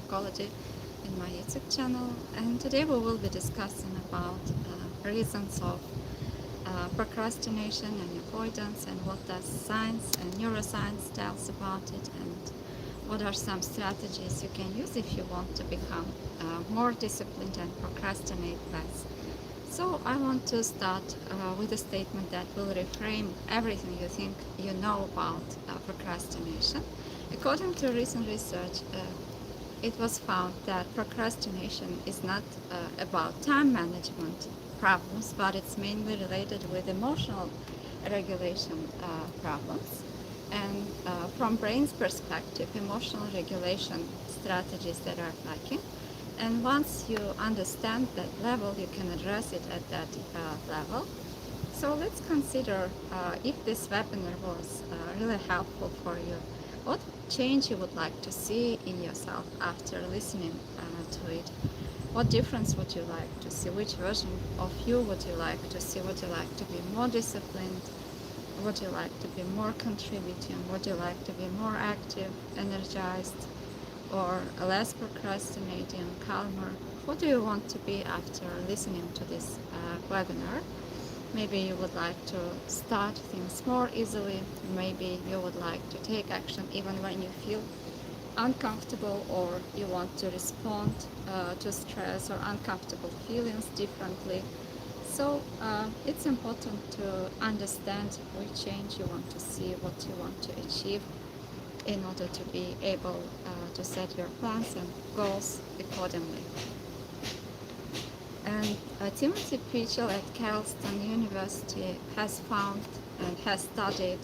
psychology in my YouTube channel, and today we will be discussing about reasons of procrastination and avoidance, and what does science and neuroscience tells about it, and what are some strategies you can use if you want to become more disciplined and procrastinate less. So I want to start with a statement that will reframe everything you think you know about procrastination. According to recent research, it was found that procrastination is not about time management problems, but it's mainly related with emotional regulation problems. And from brain's perspective, emotional regulation strategies that are lacking. And once you understand that level, you can address it at that level. So let's consider if this webinar was really helpful for you. What change you would like to see in yourself after listening to it? What difference would you like to see? Which version of you would you like to see? Would you like to be more disciplined? Would you like to be more contributing? Would you like to be more active, energized, or less procrastinating, calmer? What do you want to be after listening to this webinar? Maybe you would like to start things more easily. Maybe you would like to take action even when you feel uncomfortable, or you want to respond to stress or uncomfortable feelings differently. So it's important to understand which change you want to see, what you want to achieve, in order to be able to set your plans and goals accordingly. And Timothy Peachel at Carleton University has found and has studied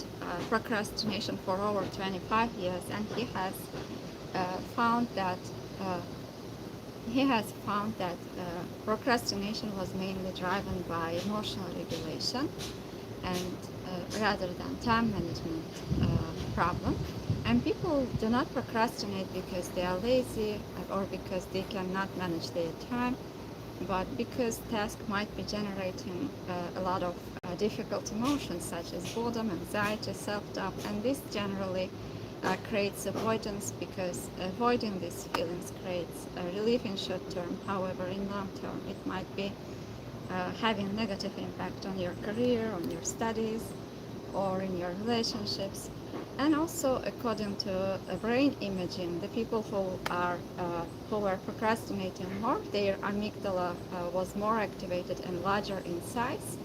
procrastination for over 25 years, and he has found that procrastination was mainly driven by emotional regulation and rather than time management problem. And people do not procrastinate because they are lazy or because they cannot manage their time, but because tasks might be generating a lot of difficult emotions such as boredom, anxiety, self-doubt, and this generally creates avoidance, because avoiding these feelings creates relief in short term. However, in long term, it might be having negative impact on your career, on your studies, or in your relationships. And also, according to brain imaging, the people who were procrastinating more, their amygdala was more activated and larger in size,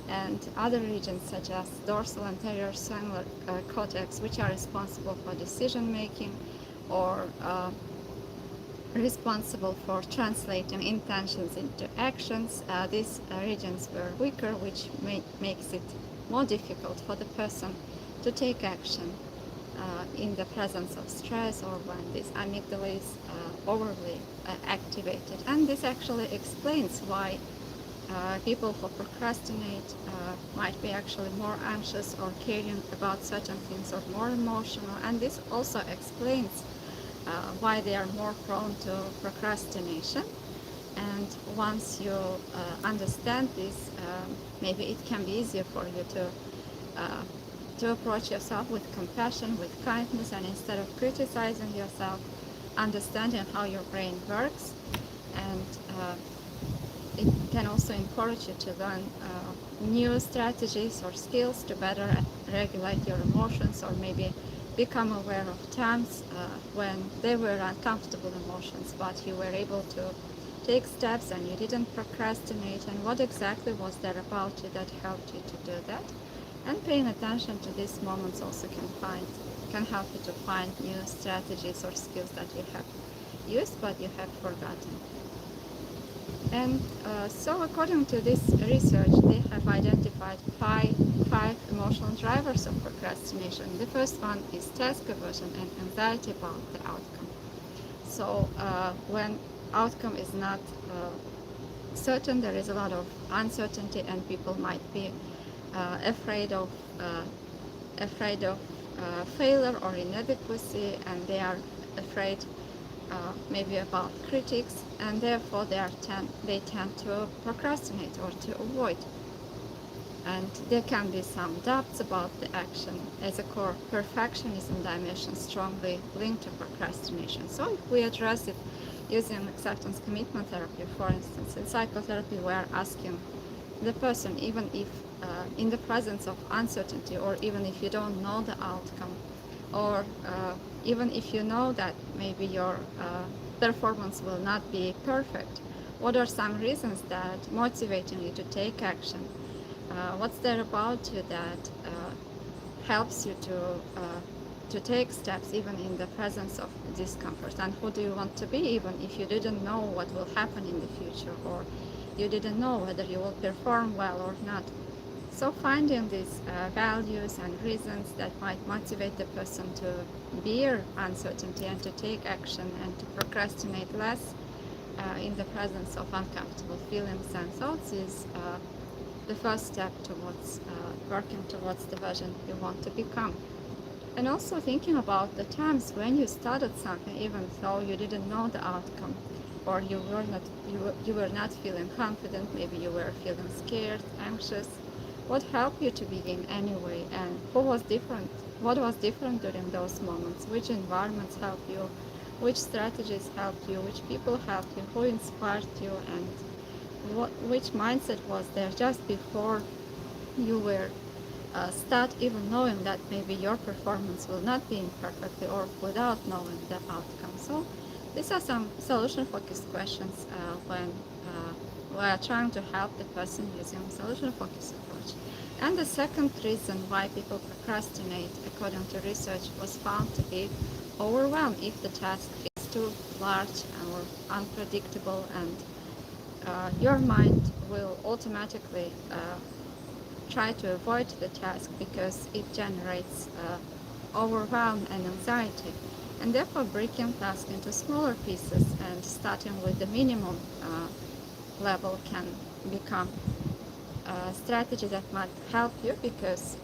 and other regions such as dorsal anterior cingulate cortex, which are responsible for decision making or responsible for translating intentions into actions. These regions were weaker, which makes it more difficult for the person to take action in the presence of stress, or when this amygdala is overly activated. And this actually explains why people who procrastinate might be actually more anxious or caring about certain things, or more emotional. And this also explains why they are more prone to procrastination. And once you understand this, maybe it can be easier for you to approach yourself with compassion, with kindness, and instead of criticizing yourself, understanding how your brain works. And it can also encourage you to learn new strategies or skills to better regulate your emotions, or maybe become aware of times when they were uncomfortable emotions, but you were able to take steps and you didn't procrastinate, and what exactly was there about you that helped you to do that. And paying attention to these moments also can help you to find new strategies or skills that you have used but you have forgotten. And so according to this research, they have identified five emotional drivers of procrastination. The first one is task aversion and anxiety about the outcome. So when outcome is not certain, there is a lot of uncertainty, and people might be afraid of failure or inadequacy, and they are afraid maybe about critics, and therefore they tend to procrastinate or to avoid. And there can be some doubts about the action. As a core, perfectionism dimension strongly linked to procrastination. So if we address it using acceptance commitment therapy, for instance, in psychotherapy, we are asking the person, even if in the presence of uncertainty, or even if you don't know the outcome, or even if you know that maybe your performance will not be perfect, what are some reasons that motivating you to take action? What's there about you that helps you to take steps even in the presence of discomfort? And who do you want to be, even if you didn't know what will happen in the future, or you didn't know whether you will perform well or not? So finding these values and reasons that might motivate the person to bear uncertainty and to take action and to procrastinate less in the presence of uncomfortable feelings and thoughts is the first step towards working towards the version you want to become. And also thinking about the times when you started something even though you didn't know the outcome, or you were not feeling confident, maybe you were feeling scared, anxious. What helped you to begin anyway, and what was different during those moments? Which environments helped you? Which strategies helped you? Which people helped you? Who inspired you? And which mindset was there just before you were start even knowing that maybe your performance will not be imperfectly, or without knowing the outcome? So these are some solution focused questions when we are trying to help the person using solution focused approach. And the second reason why people procrastinate, according to research, was found to be overwhelmed. If the task is too large or unpredictable, and your mind will automatically try to avoid the task because it generates overwhelm and anxiety. And therefore breaking tasks into smaller pieces and starting with the minimum level can become a strategy that might help you, because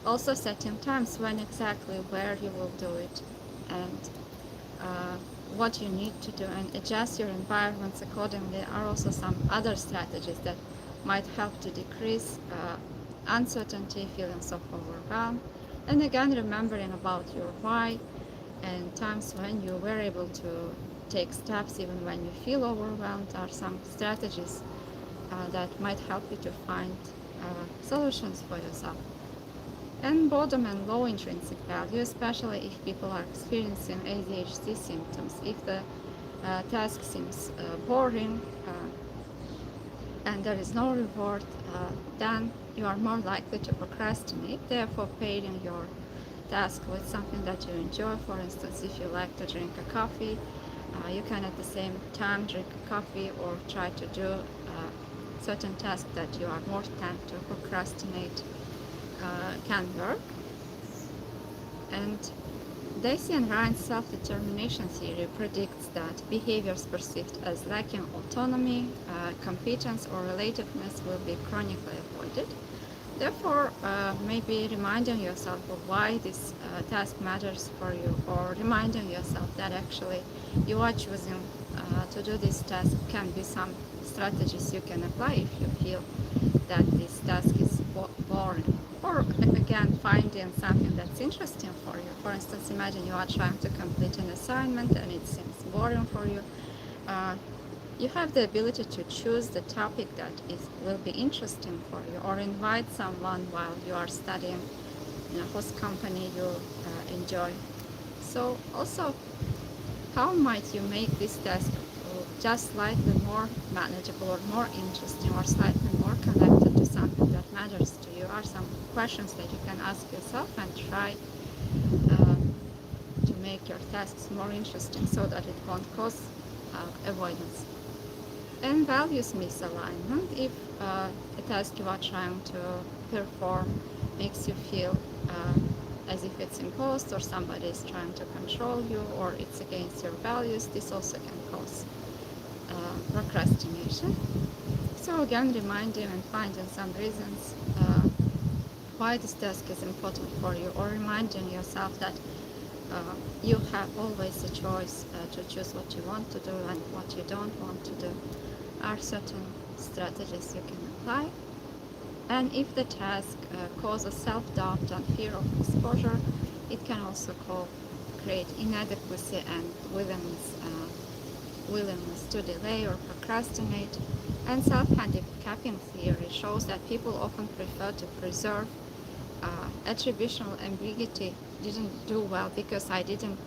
also setting times when exactly where you will do it, and uh, what you need to do, and adjust your environments accordingly are also some other strategies that might help to decrease uncertainty, feelings of overwhelm. And again, remembering about your why and times when you were able to take steps even when you feel overwhelmed are some strategies that might help you to find solutions for yourself. And boredom and low intrinsic value, especially if people are experiencing ADHD symptoms. If the task seems boring and there is no reward, then you are more likely to procrastinate. Therefore, pairing your task with something that you enjoy. For instance, if you like to drink a coffee, you can at the same time drink a coffee, or try to do certain tasks that you are more tend to procrastinate can work. And Daisy and Ryan's self-determination theory predicts that behaviors perceived as lacking autonomy, competence, or relativeness will be chronically avoided. Therefore, maybe reminding yourself of why this task matters for you, or reminding yourself that actually you are choosing to do this task, can be some strategies you can apply if you feel that this task is boring. Or again, finding something that's interesting for you. For instance, imagine you are trying to complete an assignment and it seems boring for you. Uh, you have the ability to choose the topic that will be interesting for you, or invite someone while you are studying, whose company you enjoy. So also, how might you make this task just slightly more manageable, or more interesting, or slightly more connected to something that matters to you? Are some questions that you can ask yourself and try uh, to make your tasks more interesting so that it won't cause avoidance. And values misalignment. If a task you are trying to perform makes you feel as if it's imposed, or somebody is trying to control you, or it's against your values, this also can cause procrastination. So again, reminding and finding some reasons why this task is important for you, or reminding yourself that you have always a choice to choose what you want to do and what you don't want to do, are certain strategies you can apply. And if the task causes self-doubt and fear of exposure, it can also create inadequacy and willingness to delay or procrastinate. And self-handicapping theory shows that people often prefer to preserve attributional ambiguity. Didn't do well because I didn't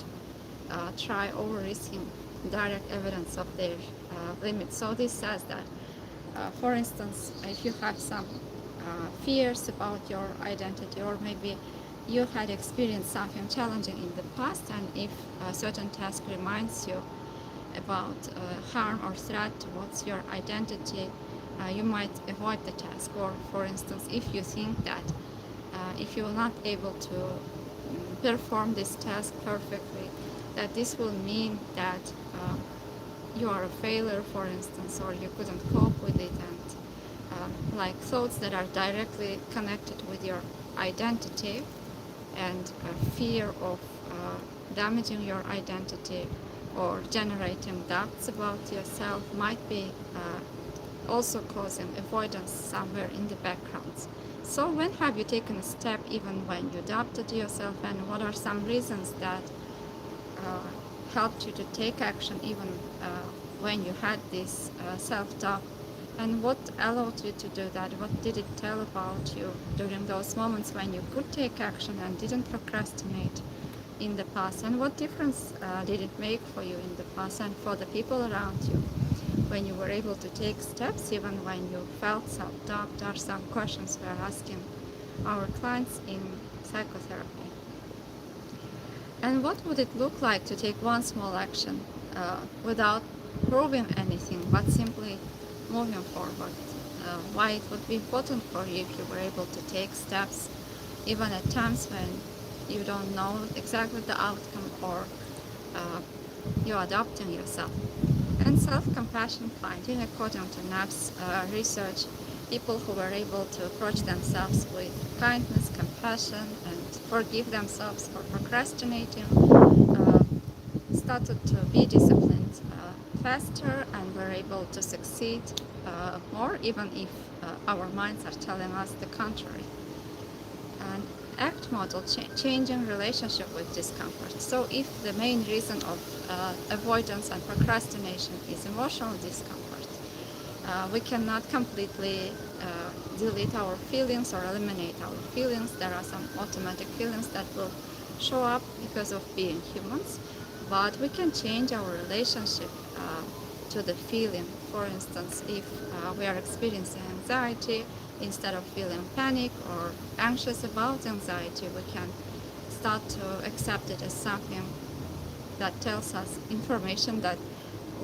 try over risking direct evidence of their limits. So this says that, for instance, if you have some fears about your identity, or maybe you had experienced something challenging in the past, and if a certain task reminds you about harm or threat towards your identity, you might avoid the task. Or for instance, if you think that if you are not able to perform this task perfectly, that this will mean that you are a failure, for instance, or you couldn't cope with it, and like thoughts that are directly connected with your identity, and fear of damaging your identity or generating doubts about yourself might be also causing avoidance somewhere in the background. So when have you taken a step even when you doubted yourself, and what are some reasons that helped you to take action even when you had this self-doubt? And what allowed you to do that? What did it tell about you during those moments when you could take action and didn't procrastinate in the past? And what difference did it make for you in the past and for the people around you when you were able to take steps even when you felt self-doubt? Are some questions we're asking our clients in psychotherapy. And what would it look like to take one small action without proving anything, but simply moving forward? Why it would be important for you if you were able to take steps even at times when you don't know exactly the outcome, or you're adapting yourself. And self-compassion finding, according to NAP's research, people who were able to approach themselves with kindness, compassion, and forgive themselves for procrastinating started to be disciplined faster and were able to succeed more, even if our minds are telling us the contrary. And ACT model, changing relationship with discomfort. So if the main reason of avoidance and procrastination is emotional discomfort, we cannot completely delete our feelings or eliminate our feelings. There are some automatic feelings that will show up because of being humans, but we can change our relationship to the feeling. For instance, if we are experiencing anxiety, instead of feeling panic or anxious about anxiety, we can start to accept it as something that tells us information that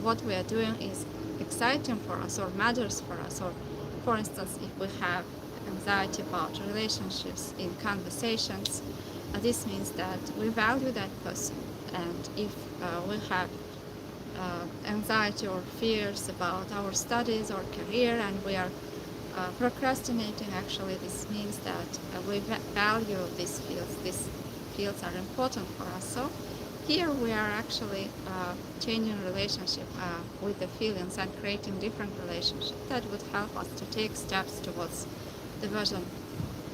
what we are doing is exciting for us or matters for us. Or for instance, if we have anxiety about relationships in conversations, this means that we value that person. And if we have anxiety or fears about our studies or career, and we are procrastinating, actually this means that we value these fields. These fields are important for us. So here we are actually changing relationship with the feelings and creating different relationships that would help us to take steps towards the version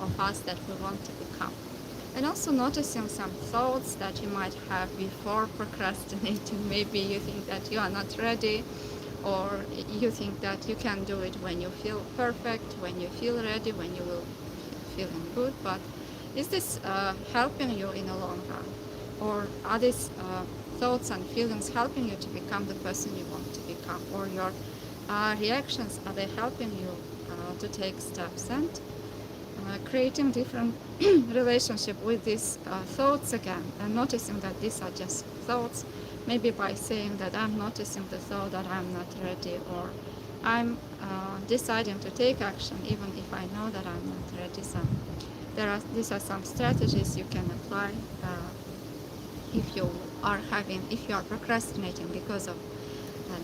of us that we want to become. And also noticing some thoughts that you might have before procrastinating. Maybe you think that you are not ready, or you think that you can do it when you feel perfect, when you feel ready, when you will feeling good. But is this helping you in the long run? Or are these thoughts and feelings helping you to become the person you want to become? Or your reactions, are they helping you to take steps? And creating different relationship with these thoughts again, and noticing that these are just thoughts, maybe by saying that I'm noticing the thought that I'm not ready, or I'm deciding to take action even if I know that I'm not ready. So these are some strategies you can apply if you are procrastinating because of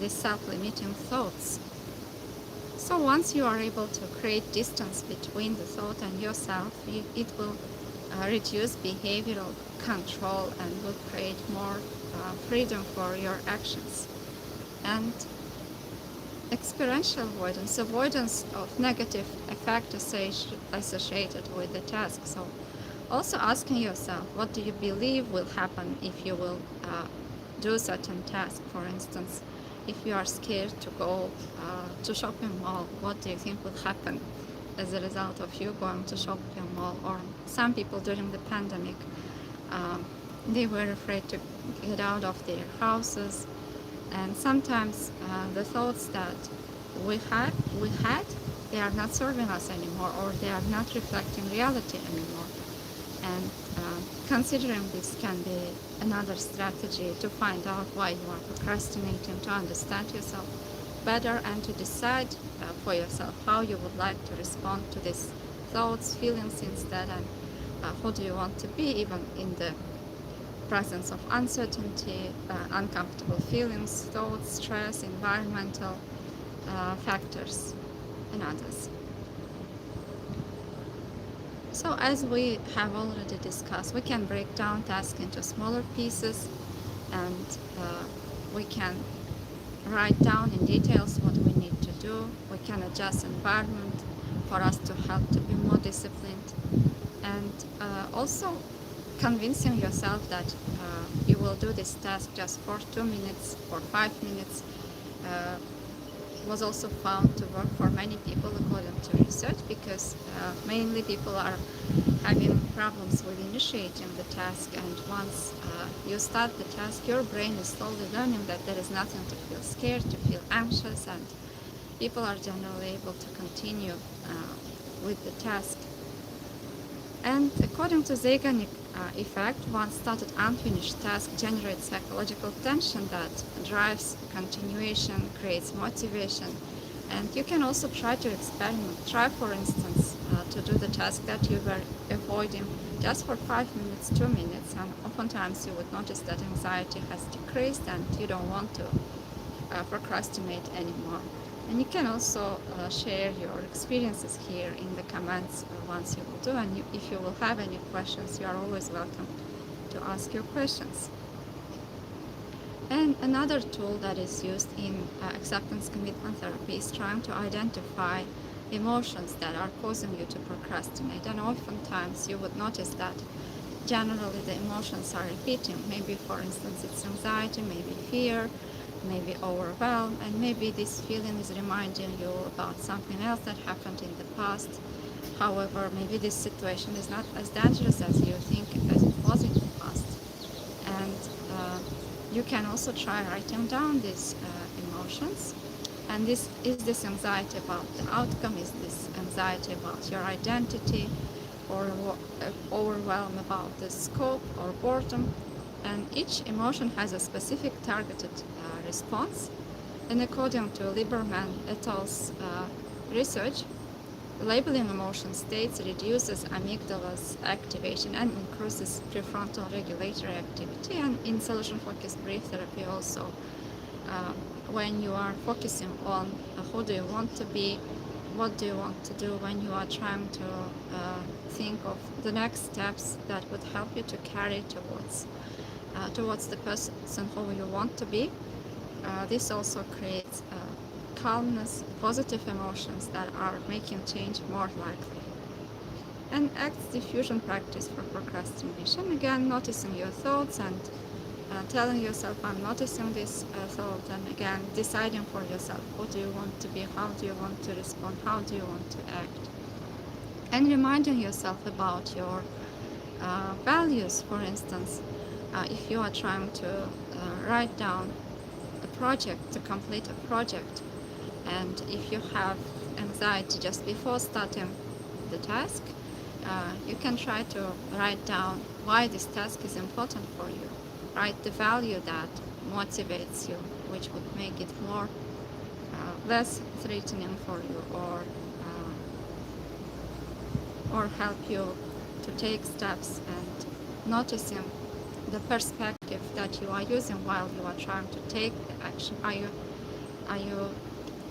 these self-limiting thoughts. So once you are able to create distance between the thought and yourself, it will reduce behavioral control and will create more freedom for your actions. And Experiential avoidance, avoidance of negative effect associated with the task. So also asking yourself, what do you believe will happen if you will do certain task? For instance, if you are scared to go to shopping mall, what do you think will happen as a result of you going to shopping mall? Or some people during the pandemic, um, they were afraid to get out of their houses, and sometimes the thoughts that we had, they are not serving us anymore, or they are not reflecting reality anymore. And considering this can be another strategy to find out why you are procrastinating, to understand yourself better, and to decide for yourself how you would like to respond to these thoughts, feelings instead, and who do you want to be even in the presence of uncertainty, uncomfortable feelings, thoughts, stress, environmental factors, and others. So as we have already discussed, we can break down tasks into smaller pieces, and we can write down in details what we need to do. We can adjust environment for us to help to be more disciplined, and also convincing yourself that you will do this task just for 2 minutes or 5 minutes was also found to work for many people according to research, because mainly people are having problems with initiating the task, and once you start the task, your brain is slowly learning that there is nothing to feel scared, to feel anxious, and people are generally able to continue with the task. And according to Zeigarnik effect, once started unfinished task generates psychological tension that drives continuation, creates motivation. And you can also try to experiment. Try, for instance, to do the task that you were avoiding just for 5 minutes, 2 minutes, and oftentimes you would notice that anxiety has decreased and you don't want to procrastinate anymore. And you can also share your experiences here in the comments once you will do. And if you will have any questions, you are always welcome to ask your questions. And another tool that is used in acceptance commitment therapy is trying to identify emotions that are causing you to procrastinate. And oftentimes you would notice that generally the emotions are repeating. Maybe, for instance, it's anxiety, maybe fear, maybe overwhelm, and maybe this feeling is reminding you about something else that happened in the past. However, maybe this situation is not as dangerous as you think as it was in the past. And you can also try writing down these emotions. And is this anxiety about the outcome? Is this anxiety about your identity? Or overwhelm about the scope or boredom? And each emotion has a specific targeted response. And according to Lieberman et al.'s research, labeling emotion states reduces amygdala's activation and increases prefrontal regulatory activity. And in solution-focused brief therapy also, when you are focusing on who do you want to be, what do you want to do, when you are trying to think of the next steps that would help you to carry towards the person who you want to be, this also creates calmness, positive emotions that are making change more likely. And acts diffusion practice for procrastination. Again, noticing your thoughts and telling yourself, I'm noticing this thought, and again, deciding for yourself, who do you want to be, how do you want to respond, how do you want to act. And reminding yourself about your values. For instance, if you are trying to write down a project, to complete a project, and if you have anxiety just before starting the task, you can try to write down why this task is important for you. Write the value that motivates you, which would make it more less threatening for you, or help you to take steps, and noticing the perspective that you are using while you are trying to take the action. Are you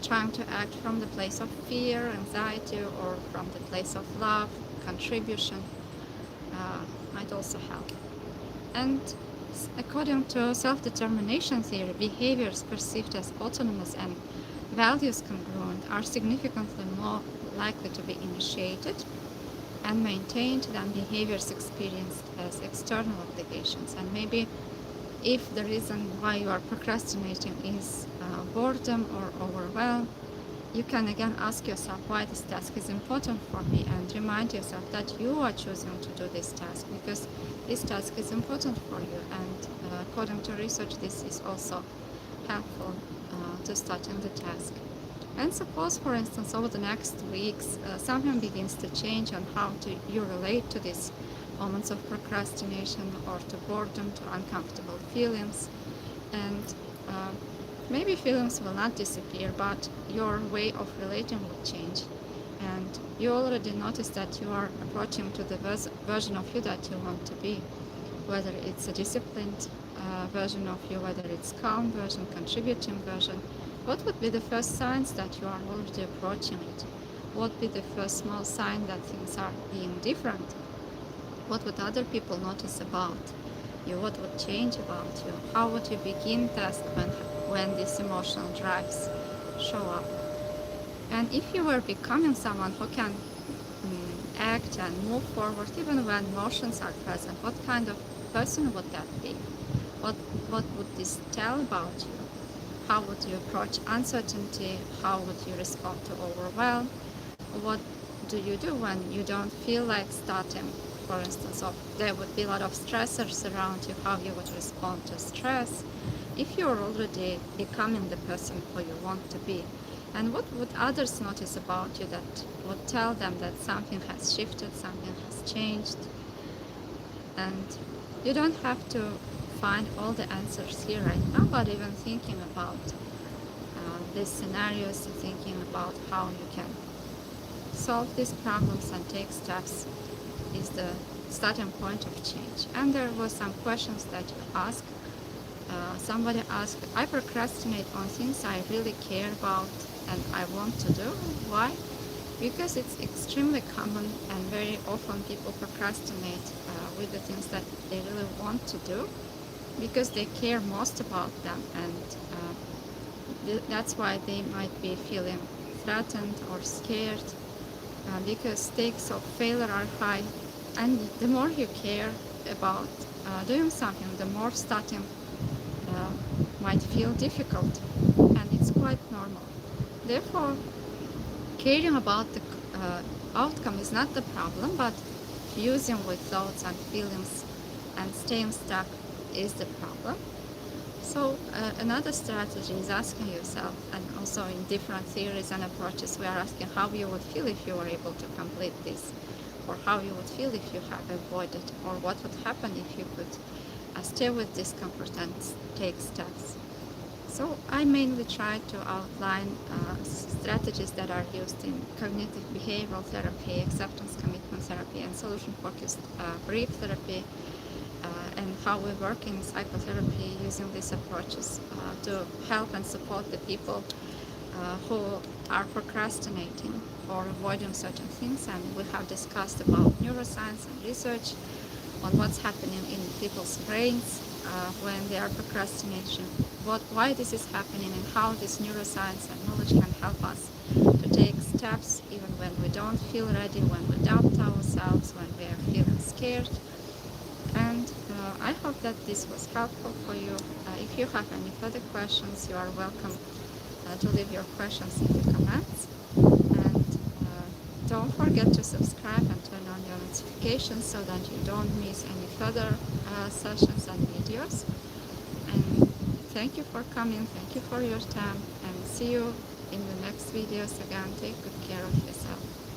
trying to act from the place of fear, anxiety, or from the place of love, contribution? Might also help. And according to self-determination theory, behaviors perceived as autonomous and values congruent are significantly more likely to be initiated and maintained than behaviors experienced as external obligations. And maybe if the reason why you are procrastinating is boredom or overwhelm, you can again ask yourself why this task is important for me, and remind yourself that you are choosing to do this task because this task is important for you. And according to research, this is also helpful to starting the task. And suppose, for instance, over the next weeks, something begins to change on how you relate to these moments of procrastination or to boredom, to uncomfortable feelings. And maybe feelings will not disappear, but your way of relating will change. And you already noticed that you are approaching to the version of you that you want to be, whether it's a disciplined version of you, whether it's calm version, contributing version. What would be the first signs that you are already approaching it? What would be the first small sign that things are being different? What would other people notice about you? What would change about you? How would you begin task when these emotional drives show up? And if you were becoming someone who can act and move forward even when emotions are present, what kind of person would that be? What would this tell about you? How would you approach uncertainty? How would you respond to overwhelm? What do you do when you don't feel like starting, for instance, or there would be a lot of stressors around you, how you would respond to stress if you're already becoming the person who you want to be? And what would others notice about you that would tell them that something has shifted, something has changed? And you don't have to find all the answers here right now, but even thinking about these scenarios, thinking about how you can solve these problems and take steps is the starting point of change. And there were some questions that you asked. Somebody asked, I procrastinate on things I really care about and I want to do. Why? Because it's extremely common, and very often people procrastinate with the things that they really want to do because they care most about them, and that's why they might be feeling threatened or scared because stakes of failure are high. And the more you care about doing something, the more starting might feel difficult, and it's quite normal. Therefore, caring about the outcome is not the problem, but fusing with thoughts and feelings and staying stuck is the problem. So another strategy is asking yourself, and also in different theories and approaches, we are asking how you would feel if you were able to complete this, or how you would feel if you have avoided, or what would happen if you could stay with discomfort and take steps. So I mainly try to outline strategies that are used in cognitive behavioral therapy, acceptance commitment therapy, and solution-focused brief therapy, and how we work in psychotherapy using these approaches to help and support the people who are procrastinating or avoiding certain things. And we have discussed about neuroscience and research on what's happening in people's brains when they are procrastinating, why this is happening, and how this neuroscience and knowledge can help us to take steps even when we don't feel ready, when we doubt ourselves, when we are feeling scared. And I hope that this was helpful for you. If you have any further questions, you are welcome to leave your questions in the comments. And don't forget to subscribe and turn on your notifications so that you don't miss any further sessions and videos. And thank you for coming, thank you for your time, and see you in the next videos again. Take good care of yourself.